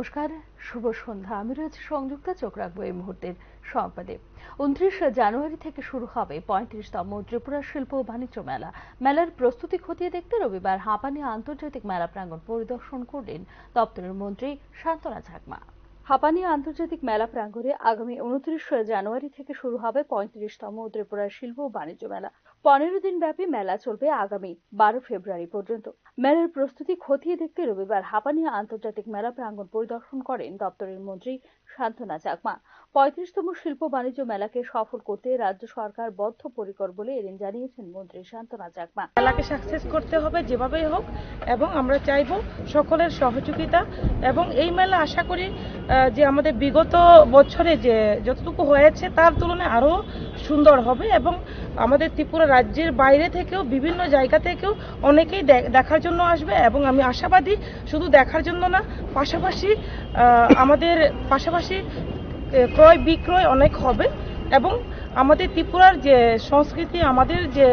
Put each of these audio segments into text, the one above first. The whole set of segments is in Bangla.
নমস্কার, শুভ সন্ধ্যা। আমি রয়েছে সংযুক্তা। চোখ রাখবো এই মুহূর্তের সংবাদে। 29 জানুয়ারি থেকে শুরু হবে 35তম ত্রিপুরা শিল্প ও বাণিজ্য মেলা। মেলার প্রস্তুতি খতিয়ে দেখতে রবিবার হাঁপানি আন্তর্জাতিক মেলা প্রাঙ্গণ পরিদর্শন করলেন দপ্তরের মন্ত্রী শান্তনা চাকমা। হাঁপানি আন্তর্জাতিক মেলা প্রাঙ্গণে আগামী 29 জানুয়ারি থেকে শুরু হবে 35তম ত্রিপুরা শিল্প ও বাণিজ্য মেলা। 15 দিন ব্যাপী মেলা চলবে আগামী 12 ফেব্রুয়ারি পর্যন্ত। মেলার প্রস্তুতি খতিয়ে দেখতে রবিবার হাঁপানি আন্তর্জাতিক মেলা প্রাঙ্গণ পরিদর্শন করেন দপ্তরের মন্ত্রী শান্তনা চাকমা। 35তম শিল্প বাণিজ্য মেলাকে সফল করতে রাজ্য সরকার বদ্ধপরিকর বলে এদিন জানিয়েছেন মন্ত্রী শান্তনা চাকমা। মেলাকে সাকসেস করতে হবে যেভাবেই হোক, এবং আমরা চাইব সকলের সহযোগিতা। এবং এই মেলা আশা করি যে আমাদের বিগত বছরে যে যতটুকু হয়েছে তার তুলনায় আরো সুন্দর হবে, এবং আমাদের ত্রিপুরা রাজ্যের বাইরে থেকেও বিভিন্ন জায়গা থেকেও অনেকেই দেখার জন্য আসবে। এবং আমি আশাবাদী শুধু দেখার জন্য না, পাশাপাশি ক্রয় বিক্রয় অনেক হবে। এবং আমাদের ত্রিপুরার যে সংস্কৃতি, আমাদের যে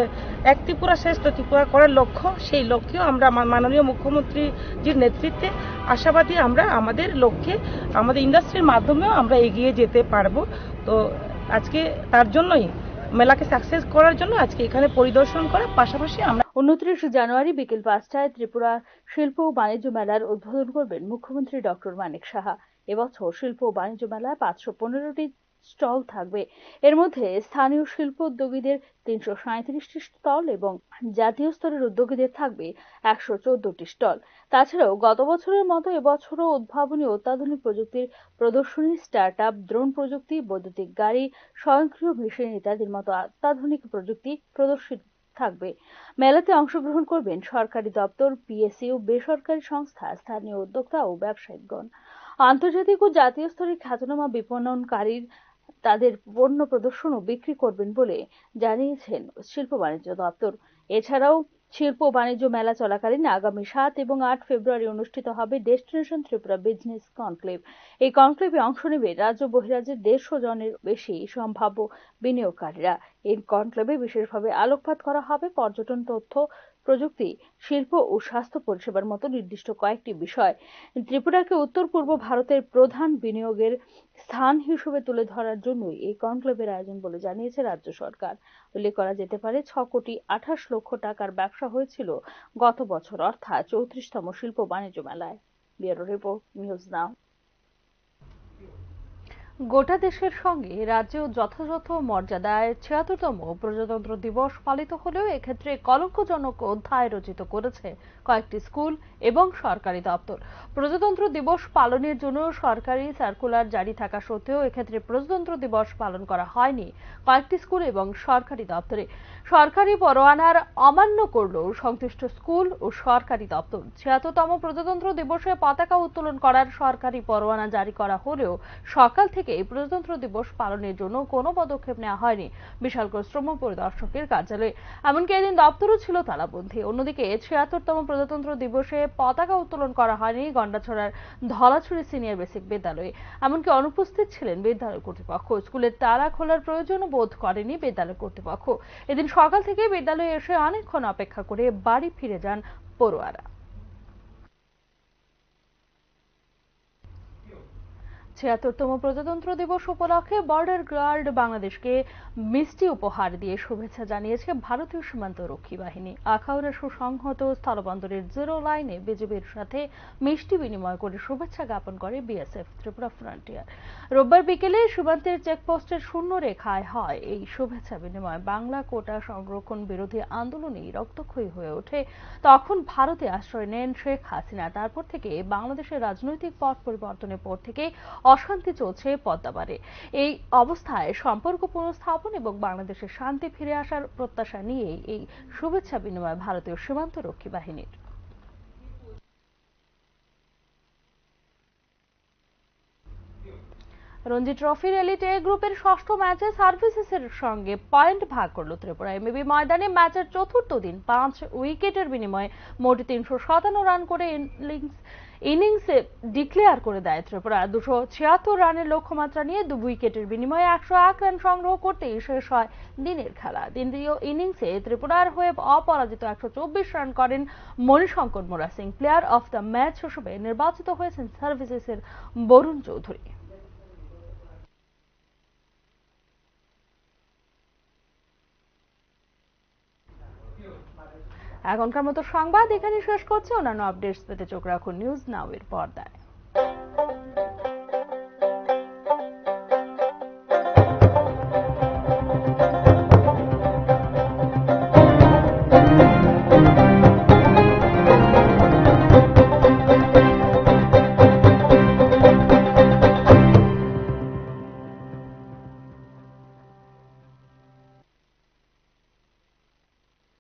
এক ত্রিপুরা শ্রেষ্ঠ ত্রিপুরা করার লক্ষ্য, সেই লক্ষ্যেও আমরা মাননীয় মুখ্যমন্ত্রীজির নেতৃত্বে আশাবাদী আমরা আমাদের লক্ষ্যে আমাদের ইন্ডাস্ট্রির মাধ্যমেও আমরা এগিয়ে যেতে পারবো। তো আজকে তার জন্যই মেলাকে সাকসেস করার জন্য আজকে এখানে পরিদর্শন করা, পাশাপাশি আমরা 29 জানুয়ারি বিকেল 5টায় ত্রিপুরা শিল্প ও বাণিজ্য মেলার উদ্বোধন করবেন মুখ্যমন্ত্রী ডক্টর মানিক সাহা। এবছর শিল্প ও বাণিজ্য মেলায় 515টি স্টল থাকবে। এর মধ্যে স্থানীয় শিল্প উদ্যোগীদের 337টি স্টল এবং জাতীয় স্তরের উদ্যোগীদের থাকবে 114টি স্টল। তাছাড়াও গত বছরের মতো এবছরও উদ্ভাবনী অত্যাধুনিক প্রযুক্তির প্রদর্শনী, স্টার্ট আপ, ড্রোন প্রযুক্তি, বৈদ্যুতিক গাড়ি, স্বয়ংক্রিয় মেশিন ইত্যাদির মতো অত্যাধুনিক প্রযুক্তি প্রদর্শিত থাকবে। মেলাতে অংশগ্রহণ করবেন সরকারি দপ্তর, পিএসইউ, বেসরকারি সংস্থা, স্থানীয় উদ্যোক্তা ও ব্যবসায়িকগণ। আন্তর্জাতিক ও জাতীয় স্তরের খ্যাতনামা বিপণনকারীর তাদের পণ্য প্রদর্শন ও বিক্রি করবেন বলে জানিয়েছেন শিল্প বাণিজ্য দপ্তর। এছাড়াও শিল্প বাণিজ্য মেলা চলাকালীন আগামী 7 এবং 8 ফেব্রুয়ারি অনুষ্ঠিত হবে ডেস্টিনেশন ত্রিপুরা বিজনেস কনক্লেভ। এই কনক্লেভে অংশ নেবে রাজ্য বহিরাজ্যের 150 জনের বেশি সম্ভাব্য বিনিয়োগকারীরা। এই কনক্লেভে বিশেষভাবে আলোকপাত করা হবে পর্যটন, তথ্য প্রযুক্তি, শিল্প ও স্বাস্থ্য পরিষেবার মতো নির্দিষ্ট কয়েকটি বিষয়। ত্রিপুরাকে উত্তর পূর্ব ভারতের প্রধান বিনিয়োগের স্থান হিসেবে তুলে ধরার জন্যই এই কনক্লেভের আয়োজন বলে জানিয়েছে রাজ্য সরকার। উল্লেখ করা যেতে পারে 6,28 লক্ষ টাকার ব্যবসা হয়েছিল গত বছর, অর্থাৎ 34তম শিল্প বাণিজ্য মেলায়। Bureau report, news now. গোটা দেশের সঙ্গে রাজ্যেও যথাযথ মর্যাদায় 76তম প্রজাতন্ত্র দিবস পালিত হলেও এক্ষেত্রে কলঙ্কজনক অধ্যায় রচিত করেছে কয়েকটি স্কুল এবং সরকারি দপ্তর। প্রজাতন্ত্র দিবস পালনের জন্য সরকারি সার্কুলার জারি থাকা সত্ত্বেও এক্ষেত্রে প্রজাতন্ত্র দিবস পালন করা হয়নি কয়েকটি স্কুল এবং সরকারি দপ্তরে। সরকারি পরোয়ানার অমান্য করল সংশ্লিষ্ট স্কুল ও সরকারি দপ্তর। 76তম প্রজাতন্ত্র দিবসে পতাকা উত্তোলন করার সরকারি পরোয়ানা জারি করা হলেও সকাল থেকে এই প্রজাতন্ত্র দিবস পালনের জন্য কোনো পদক্ষেপ নেওয়া হয়নি বিশালগড় শ্রম পরিদর্শকের কার্যালয়ে। এমনকি এদিন দপ্তরও ছিল তালাবন্ধী। অন্যদিকে 76তম প্রজাতন্ত্র দিবসে পতাকা উত্তোলন করা হয়নি গন্ডাছড়ার ধলাছড়ি সিনিয়র বেসিক বিদ্যালয়ে। এমনকি অনুপস্থিত ছিলেন বিদ্যালয় কর্তৃপক্ষ। স্কুলের তালা খোলার প্রয়োজনও বোধ করেনি বিদ্যালয় কর্তৃপক্ষ। এদিন সকাল থেকে বিদ্যালয়ে এসে অনেকক্ষণ অপেক্ষা করে বাড়ি ফিরে যান পড়ুয়ারা। 76তম প্রজাতন্ত্র দিবস উপলক্ষে বর্ডার গার্ড বাংলাদেশকে মিষ্টি উপহার দিয়ে শুভেচ্ছা জানিয়েছে ভারতীয় সীমান্ত রক্ষী বাহিনী। আখাউড়া সুসংহত স্থলবন্দরের জিরো লাইনে বিজিবির সাথে মিষ্টি বিনিময় করে শুভেচ্ছা জ্ঞাপন করে বিএসএফ ত্রিপুরা ফ্রন্টিয়ার। রোববার বিকেলে সীমান্তের চেকপোস্টের শূন্য রেখায় হয় এই শুভেচ্ছা বিনিময়। বাংলা কোটা সংরক্ষণ বিরোধী আন্দোলনেই রক্তক্ষয়ী হয়ে ওঠে তখন ভারতে আশ্রয় নেন শেখ হাসিনা। তারপর থেকে বাংলাদেশের রাজনৈতিক পট পরিবর্তনের পর থেকে অশান্তি চলছে পদ্মাপারে। এই অবস্থায় সম্পর্ক পুনঃস্থাপন এবং বাংলাদেশের শান্তি ফিরে আসার প্রত্যাশা নিয়ে এই শুভেচ্ছা বিনিময় ভারতীয় সীমান্ত রক্ষী বাহিনীর। রঞ্জি ট্রফির এলিট এ গ্রুপের ষষ্ঠ ম্যাচে সার্ভিসেসের সঙ্গে পয়েন্ট ভাগ করল ত্রিপুরা। এমবি ময়দানে ম্যাচের চতুর্থ দিন 5 উইকেটের বিনিময়ে মোট 357 রান করে ইনিংসে ডিক্লেয়ার করে দেয় ত্রিপুরা। 276 রানের লক্ষ্যমাত্রা নিয়ে 2 উইকেটের বিনিময়ে 101 রান সংগ্রহ করতেই শেষ হয় দিনের খেলা। দ্বিতীয় ইনিংসে ত্রিপুরার হয়ে অপরাজিত 124 রান করেন মণিশঙ্কর মোরা Singh. Player of the match হিসেবে নির্বাচিত হয়েছেন সার্ভিসেসের বরুণ চৌধুরী। এখনকার মতো সংবাদ এখানে শেষ করছে। অন্যান্য আপডেটস পেতে চোখ রাখুন নিউজ নাও এর পর্দায়।